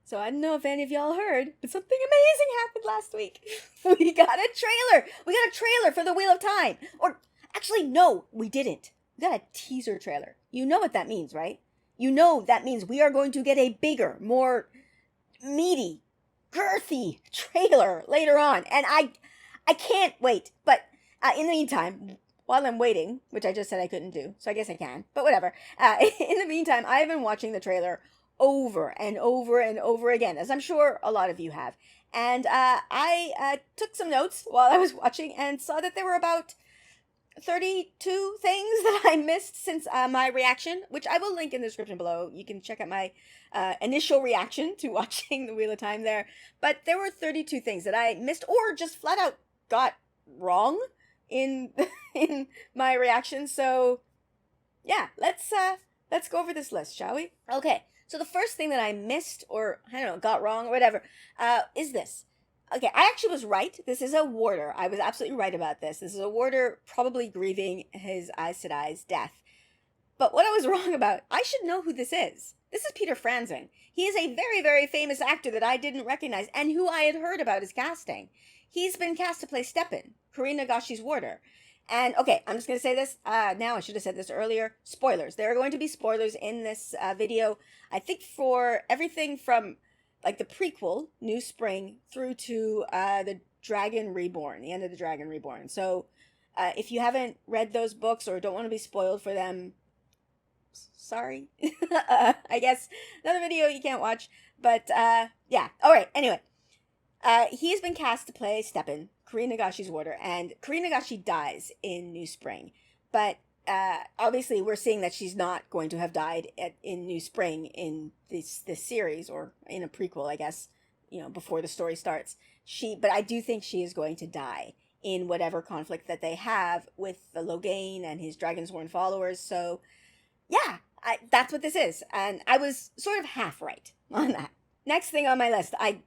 So I don't know if any of y'all heard, but something amazing happened last week. We got a trailer. We got a trailer for the Wheel of Time. Or actually, no, we didn't. We got a teaser trailer. You know what that means, right? You know that means we are going to get a bigger, more meaty, girthy trailer later on. And I can't wait. But in the meantime, while I'm waiting, which I just said I couldn't do, so I guess I can, but whatever. In the meantime, I've been watching the trailer over and over and over again, as I'm sure a lot of you have. And I took some notes while I was watching and saw that there were about 32 things that I missed since my reaction, which I will link in the description below. You can check out my initial reaction to watching The Wheel of Time there. But there were 32 things that I missed or just flat out got wrong in in my reaction. So yeah, let's go over this list, shall we? Okay. So the first thing that I missed, or I don't know, got wrong or whatever, is this. Okay, I actually was right. This is a warder. I was absolutely right about this. This is a warder probably grieving his Aes Sedai's death. But what I was wrong about, I should know who this is. This is Peter Franzen. He is a very, very famous actor that I didn't recognize and who I had heard about his casting. He's been cast to play Steppin, Corrine Nagashi's warder. And, okay, I'm just going to say this now. I should have said this earlier. Spoilers. There are going to be spoilers in this video. I think for everything from, like, the prequel, New Spring, through to the Dragon Reborn, the end of the Dragon Reborn. So, if you haven't read those books or don't want to be spoiled for them, sorry. I guess another video you can't watch. But, yeah. All right, anyway. He has been cast to play Steppin, Corrine Nagashi's warder, and Corrine Nagashi dies in New Spring. But obviously we're seeing that she's not going to have died in New Spring in this series, or in a prequel, I guess, you know, before the story starts. But I do think she is going to die in whatever conflict that they have with the Loghain and his Dragonsworn followers. So yeah, that's what this is. And I was sort of half right on that. Next thing on my list, I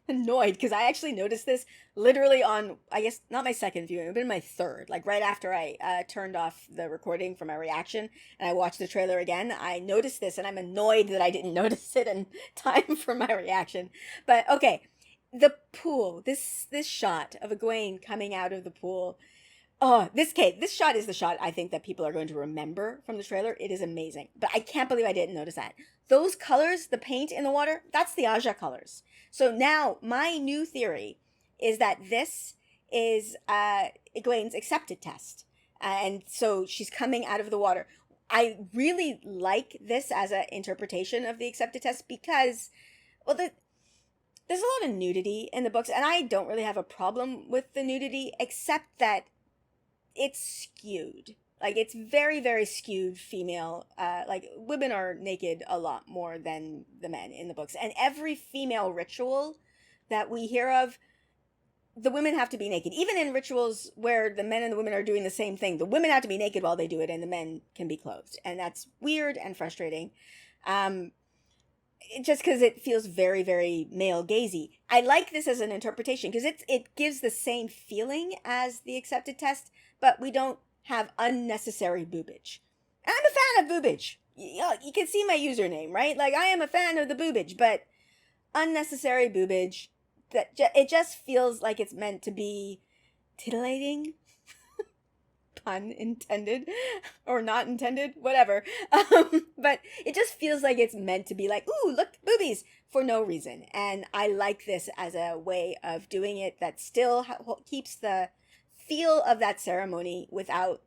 annoyed because I actually noticed this literally on, I guess, not my second viewing, it would have been my third, like right after I turned off the recording for my reaction and I watched the trailer again. I noticed this and I'm annoyed that I didn't notice it in time for my reaction. But okay, the pool, this shot of Egwene coming out of the pool. Oh, this shot is the shot I think that people are going to remember from the trailer. It is amazing. But I can't believe I didn't notice that. Those colors, the paint in the water, that's the Aja colors. So now my new theory is that this is Egwene's accepted test. And so she's coming out of the water. I really like this as an interpretation of the accepted test because, well, there's a lot of nudity in the books. And I don't really have a problem with the nudity, except that it's skewed. Like, it's very, very skewed female. Like, women are naked a lot more than the men in the books. And every female ritual that we hear of, the women have to be naked. Even in rituals where the men and the women are doing the same thing, the women have to be naked while they do it, and the men can be clothed. And that's weird and frustrating. Just because it feels very, very male-gazy. I like this as an interpretation, because it gives the same feeling as the accepted test, but we don't have unnecessary boobage. And I'm a fan of boobage. You can see my username, right? Like, I am a fan of the boobage, but unnecessary boobage, it just feels like it's meant to be titillating. Pun intended, or not intended, whatever. But it just feels like it's meant to be like, ooh, look, boobies, for no reason. And I like this as a way of doing it that still keeps the feel of that ceremony without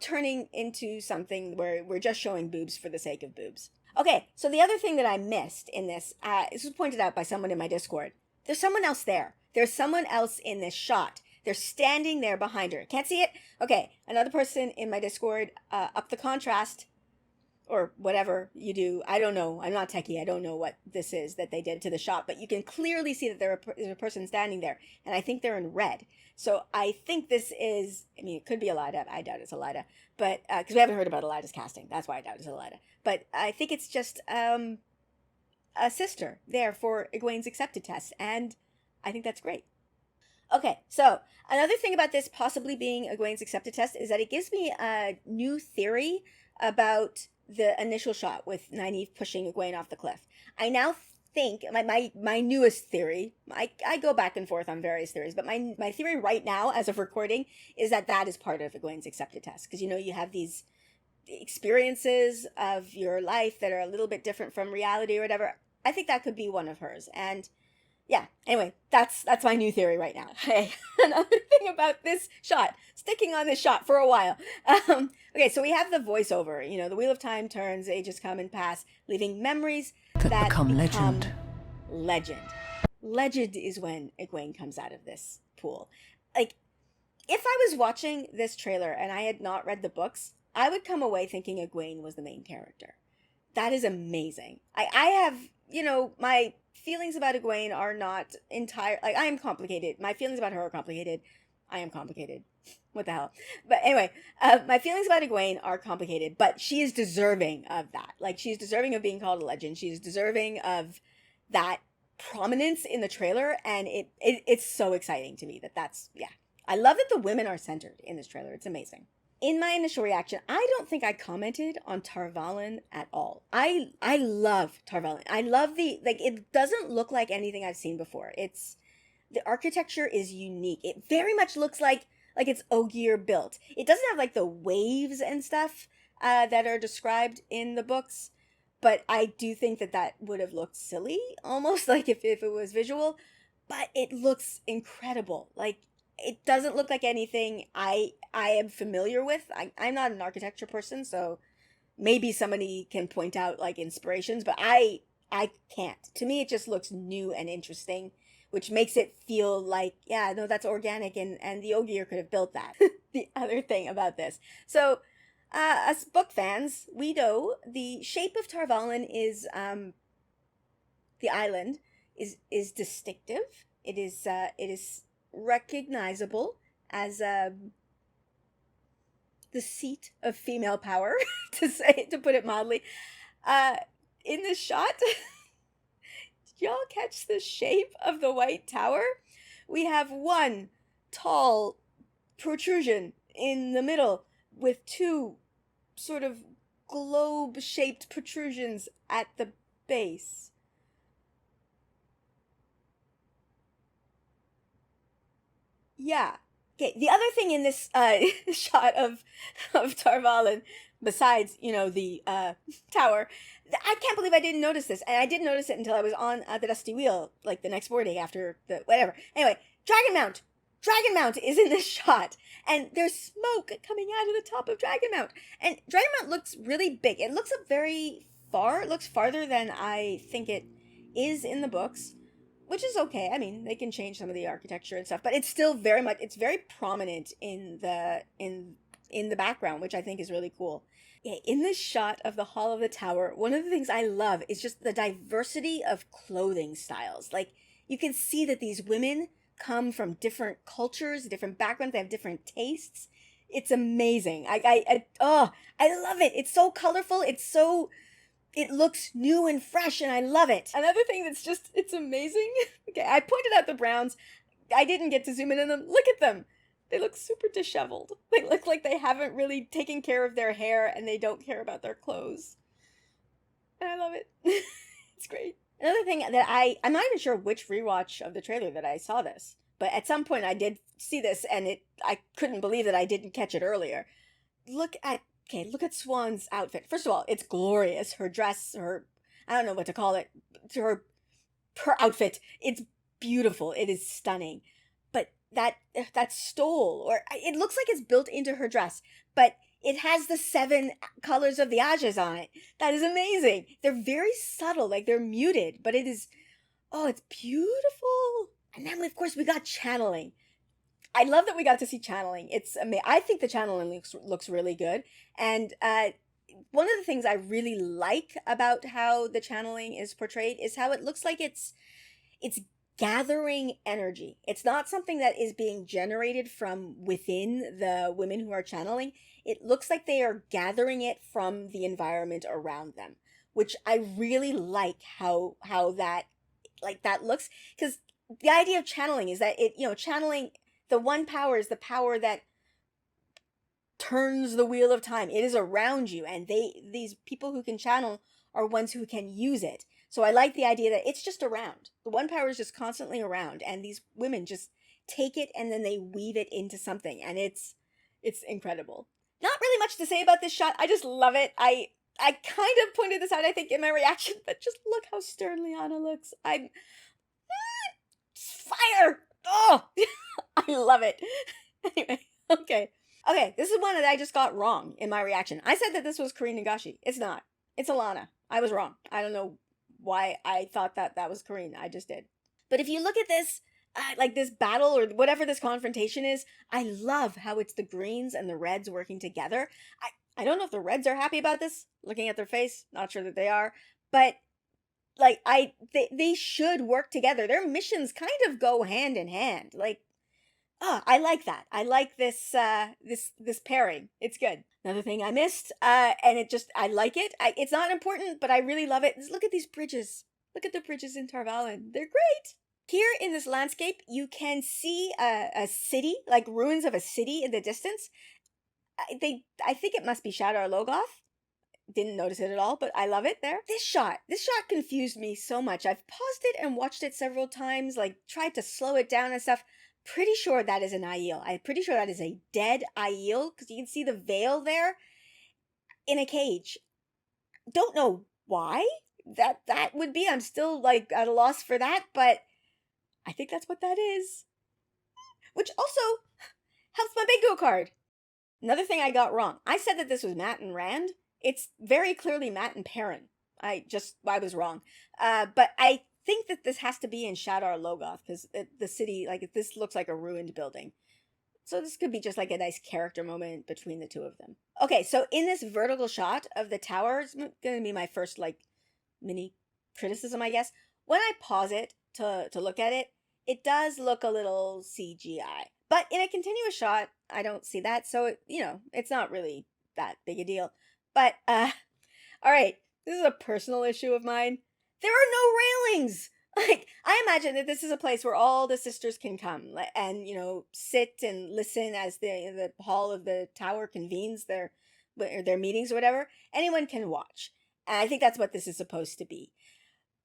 turning into something where we're just showing boobs for the sake of boobs. Okay, so the other thing that I missed in this, this was pointed out by someone in my Discord. There's someone else there. There's someone else in this shot. They're standing there behind her. Can't see it? Okay, another person in my Discord, up the contrast, or whatever you do. I don't know. I'm not techie. I don't know what this is that they did to the shot, but you can clearly see that there's a person standing there, and I think they're in red. So I think this is, I mean, it could be Elida. I doubt it's Elida, but, because we haven't heard about Elida's casting. That's why I doubt it's Elida. But I think it's just, a sister there for Egwene's accepted test, and I think that's great. Okay, so another thing about this possibly being Egwene's accepted test is that it gives me a new theory about the initial shot with Nynaeve pushing Egwene off the cliff. I now think my newest theory, I go back and forth on various theories, but my theory right now as of recording is that is part of Egwene's accepted test, because you have these experiences of your life that are a little bit different from reality or whatever. I think that could be one of hers. And yeah, anyway, that's my new theory right now. Hey, another thing about this shot, sticking on this shot for a while. Okay, so we have the voiceover. The Wheel of Time turns, ages come and pass, leaving memories that become legend. Legend is when Egwene comes out of this pool. Like, if I was watching this trailer and I had not read the books, I would come away thinking Egwene was the main character. That is amazing. I have, my feelings about Egwene are not entire. Like, I am complicated. My feelings about her are complicated. I am complicated. What the hell? But anyway, my feelings about Egwene are complicated, but she is deserving of that. Like, she's deserving of being called a legend. She's deserving of that prominence in the trailer, and it's so exciting to me that's, yeah. I love that the women are centered in this trailer. It's amazing. In my initial reaction, I don't think I commented on Tar Valon at all. I love Tar Valon. I love it doesn't look like anything I've seen before. The architecture is unique. It very much looks like it's Ogier built. It doesn't have like the waves and stuff that are described in the books, but I do think that would have looked silly, almost like if it was visual, but it looks incredible. Like, it doesn't look like anything I am familiar with. I'm not an architecture person, so maybe somebody can point out like inspirations, but I can't. To me, it just looks new and interesting, which makes it feel like, yeah, no, that's organic, and the Ogier could have built that. The other thing about this. So, us book fans, we know the shape of Tar Valon is, the island is distinctive. It is recognizable as the seat of female power, to put it mildly. In this shot, did y'all catch the shape of the White Tower? We have one tall protrusion in the middle with two sort of globe-shaped protrusions at the base. Yeah. Okay, the other thing in this shot of Tar Valon, besides, the tower, I can't believe I didn't notice this. And I didn't notice it until I was on the Dusty Wheel, like the next morning after the whatever. Anyway, Dragon Mount is in this shot. And there's smoke coming out of the top of Dragon Mount. And Dragon Mount looks really big. It looks up very far. It looks farther than I think it is in the books, which is okay. I mean, they can change some of the architecture and stuff, but it's still it's very prominent in the background, which I think is really cool. Yeah, in this shot of the Hall of the Tower, one of the things I love is just the diversity of clothing styles. Like, you can see that these women come from different cultures, different backgrounds, they have different tastes. It's amazing. I love it. It's so colorful. It looks new and fresh, and I love it. Another thing it's amazing. Okay, I pointed out the browns. I didn't get to zoom in on them. Look at them. They look super disheveled. They look like they haven't really taken care of their hair, and they don't care about their clothes. And I love it. It's great. Another thing that I'm not even sure which rewatch of the trailer that I saw this, but at some point I did see this, and I couldn't believe that I didn't catch it earlier. Look at Swan's outfit. First of all, it's glorious. Her dress, I don't know what to call it, her outfit, it's beautiful. It is stunning. But that stole, or it looks like it's built into her dress, but it has the 7 colors of the Aes on it. That is amazing. They're very subtle, like they're muted, but it's beautiful. And then, of course, we got channeling. I love that we got to see channeling. It's amazing. I think the channeling looks really good. And one of the things I really like about how the channeling is portrayed is how it looks like it's gathering energy. It's not something that is being generated from within the women who are channeling. It looks like they are gathering it from the environment around them, which I really like how that looks, because the idea of channeling is that channeling, the one power is the power that turns the wheel of time. It is around you, and these people who can channel are ones who can use it. So I like the idea that it's just around. The one power is just constantly around, and these women just take it and then they weave it into something, and it's incredible. Not really much to say about this shot. I just love it. I kind of pointed this out, I think, in my reaction, but just look how stern Lyanna looks. Fire! Oh, I love it. Anyway, okay. Okay, this is one that I just got wrong in my reaction. I said that this was Karine Nagashi. It's not. It's Alanna. I was wrong. I don't know why I thought that was Karine. I just did. But if you look at this, like this battle or whatever this confrontation is, I love how it's the greens and the reds working together. I don't know if the reds are happy about this, looking at their face. Not sure that they are. But like they should work together. Their missions kind of go hand in hand. Like, I like that. I like this this pairing. It's good. Another thing I missed, and I like it. It's not important, but I really love it. Look at these bridges. Look at the bridges in Valon. They're great. Here in this landscape, you can see a city, like ruins of a city in the distance. I think it must be Shadar Logoth. Didn't notice it at all, but I love it there. This shot confused me so much. I've paused it and watched it several times, like tried to slow it down and stuff. Pretty sure that is an Aiel. I'm pretty sure that is a dead Aiel, because you can see the veil there in a cage. Don't know why that would be. I'm still like at a loss for that, but I think that's what that is. Which also helps my bingo card. Another thing I got wrong. I said that this was Mat and Rand. It's very clearly Mat and Perrin. I was wrong. But I think that this has to be in Shadar Logoth, because the city, like, this looks like a ruined building. So this could be just like a nice character moment between the two of them. Okay, so in this vertical shot of the tower, it's going to be my first, like, mini criticism, I guess. When I pause it to look at it, it does look a little CGI. But in a continuous shot, I don't see that, so, it's not really that big a deal. But, alright, this is a personal issue of mine. There are no railings! Like, I imagine that this is a place where all the sisters can come and, sit and listen as the hall of the tower convenes their meetings or whatever. Anyone can watch. And I think that's what this is supposed to be.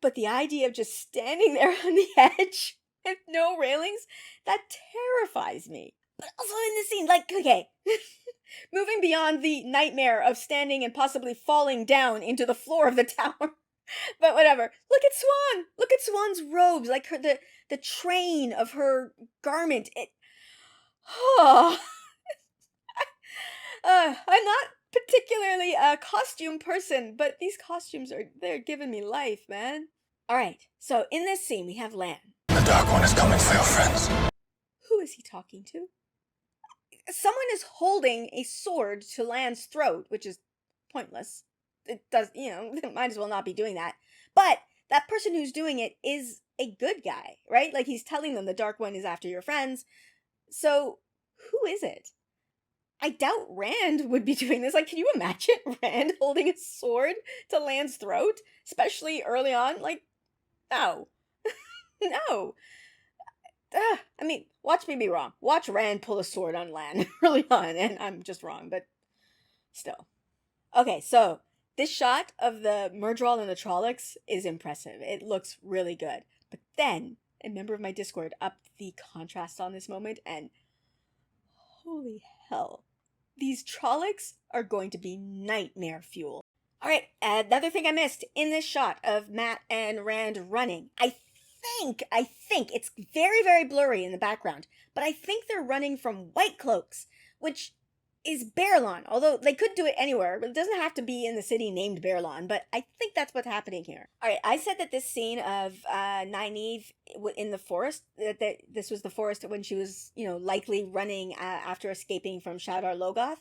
But the idea of just standing there on the edge with no railings, that terrifies me. But also in this scene, like, okay, moving beyond the nightmare of standing and possibly falling down into the floor of the tower. But whatever. Look at Swan. Look at Swan's robes, like the train of her garment. I'm not particularly a costume person, but these costumes they're giving me life, man. All right. So in this scene, we have Lan. The Dark One is coming for your friends. Who is he talking to? Someone is holding a sword to Lan's throat, which is pointless. It does, might as well not be doing that. But that person who's doing it is a good guy, right? Like, he's telling them the Dark One is after your friends. So, who is it? I doubt Rand would be doing this. Like, can you imagine Rand holding a sword to Lan's throat? Especially early on? Like, no. No. I mean, watch me be wrong. Watch Rand pull a sword on Lan early on, and I'm just wrong, but still. Okay, so this shot of the Myrddraal and the Trollocs is impressive. It looks really good. But then, a member of my Discord upped the contrast on this moment, and holy hell. These Trollocs are going to be nightmare fuel. Alright, another thing I missed in this shot of Mat and Rand running. I think it's very, very blurry in the background, but I think they're running from White Cloaks, which is Baerlon, although they could do it anywhere, but it doesn't have to be in the city named Baerlon, but I think that's what's happening here. Alright, I said that this scene of Nynaeve in the forest, that this was the forest when she was, likely running after escaping from Shadar Logoth.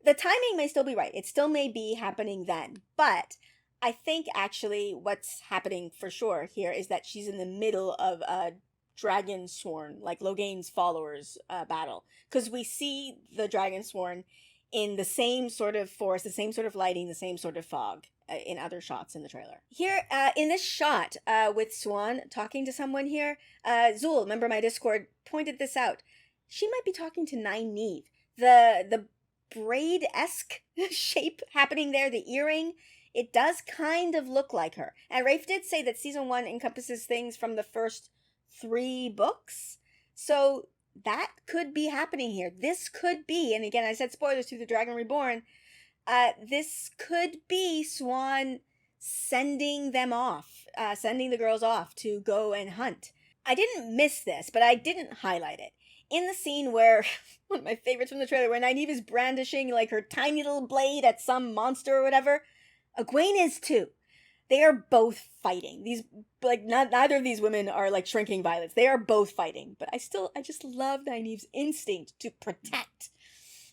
The timing may still be right. It still may be happening then, but I think actually what's happening for sure here is that she's in the middle of a Dragonsworn, like Loghain's followers battle. Because we see the Dragonsworn in the same sort of forest, the same sort of lighting, the same sort of fog in other shots in the trailer. Here, in this shot with Swan talking to someone here, Zul, member of my Discord, pointed this out. She might be talking to Nynaeve. The braid-esque shape happening there, the earring. It does kind of look like her. And Rafe did say that season 1 encompasses things from the first 3 books. So that could be happening here. This could be, and again, I said spoilers to The Dragon Reborn, this could be Siuan sending them off, sending the girls off to go and hunt. I didn't miss this, but I didn't highlight it. In the scene where, one of my favorites from the trailer, where Nynaeve is brandishing like her tiny little blade at some monster or whatever, Egwene is too. They are both fighting. These, like, neither of these women are like shrinking violets. They are both fighting. But I just love Nynaeve's instinct to protect.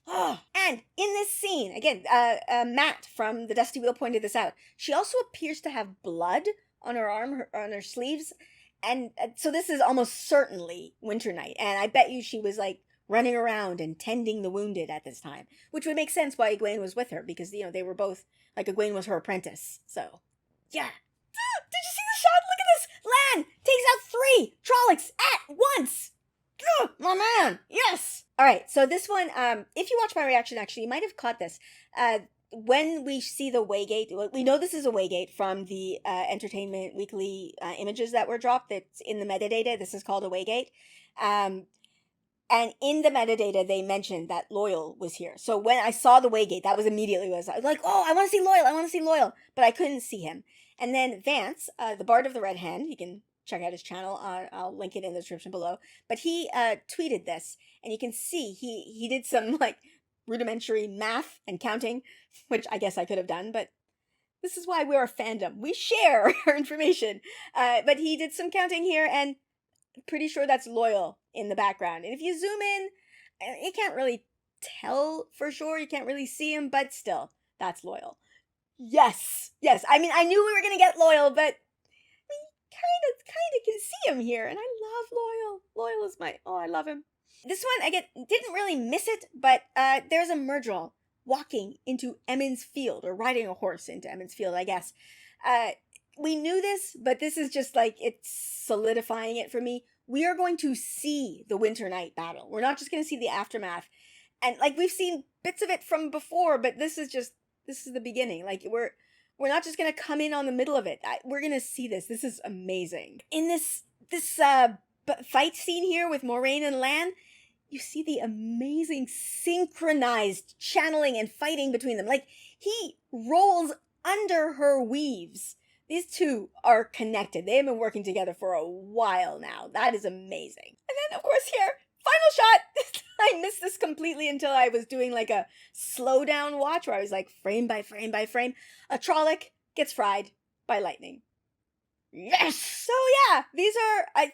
Oh. And in this scene, again, Matt from the Dusty Wheel pointed this out. She also appears to have blood on her arm, on her sleeves. And so this is almost certainly Winternight. And I bet you she was like running around and tending the wounded at this time. Which would make sense why Egwene was with her. Because, you know, they were both, like, Egwene was her apprentice. So, yeah. Did you see the shot? Look at this! Lan takes out 3 Trollocs at once! Ugh, my man! Yes! Alright, so this one, if you watch my reaction, actually, you might have caught this. When we see the Waygate, we know this is a Waygate from the Entertainment Weekly images that were dropped. That's in the metadata. This is called a Waygate. And in the metadata, they mentioned that Loyal was here. So when I saw the Waygate, that was immediately what I was like, oh, I want to see Loyal. I want to see Loyal. But I couldn't see him. And then Vance, the Bard of the Red Hand, you can check out his channel. I'll link it in the description below. But he tweeted this, and you can see he did some like rudimentary math and counting, which I guess I could have done, but this is why we're a fandom. We share our information. But he did some counting here, and I'm pretty sure that's Loyal in the background. And if you zoom in, you can't really tell for sure. You can't really see him, but still, that's Loyal. Yes. I mean, I knew we were gonna get Loyal, but we kind of can see him here, and I love Loyal. Loyal is I love him. This one, I didn't really miss it, but there's a Myrddraal walking into Emond's Field, or riding a horse into Emond's Field, I guess. We knew this, but this is just like, it's solidifying it for me. We are going to see the Winternight battle. We're not just going to see the aftermath. And like, we've seen bits of it from before, but this is the beginning. Like, we're not just going to come in on the middle of it. We're going to see this. This is amazing. In this fight scene here with Moiraine and Lan, you see the amazing synchronized channeling and fighting between them. Like, he rolls under her weaves. These two are connected. They have been working together for a while now. That is amazing. And then, of course, here, final shot. I missed this completely until I was doing like a slow down watch where I was like frame by frame by frame. A Trolloc gets fried by lightning. Yes! So yeah, these are, I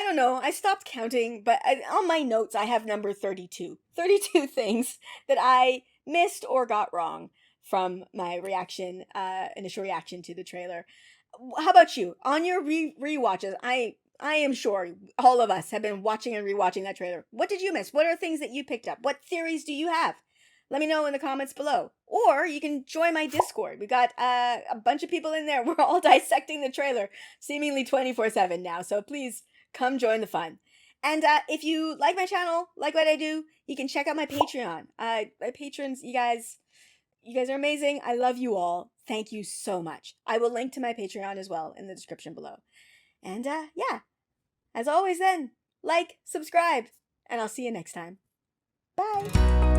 don't know, I stopped counting, but on my notes I have number 32. 32 things that I missed or got wrong from my initial reaction to the trailer. How about you? On your rewatches, I am sure all of us have been watching and rewatching that trailer. What did you miss? What are things that you picked up? What theories do you have? Let me know in the comments below. Or you can join my Discord. We got a bunch of people in there. We're all dissecting the trailer seemingly 24/7 now. So please come join the fun. And if you like my channel, like what I do, you can check out my Patreon. My patrons, you guys are amazing. I love you all. Thank you so much. I will link to my Patreon as well in the description below. And yeah, as always then, like, subscribe, and I'll see you next time. Bye!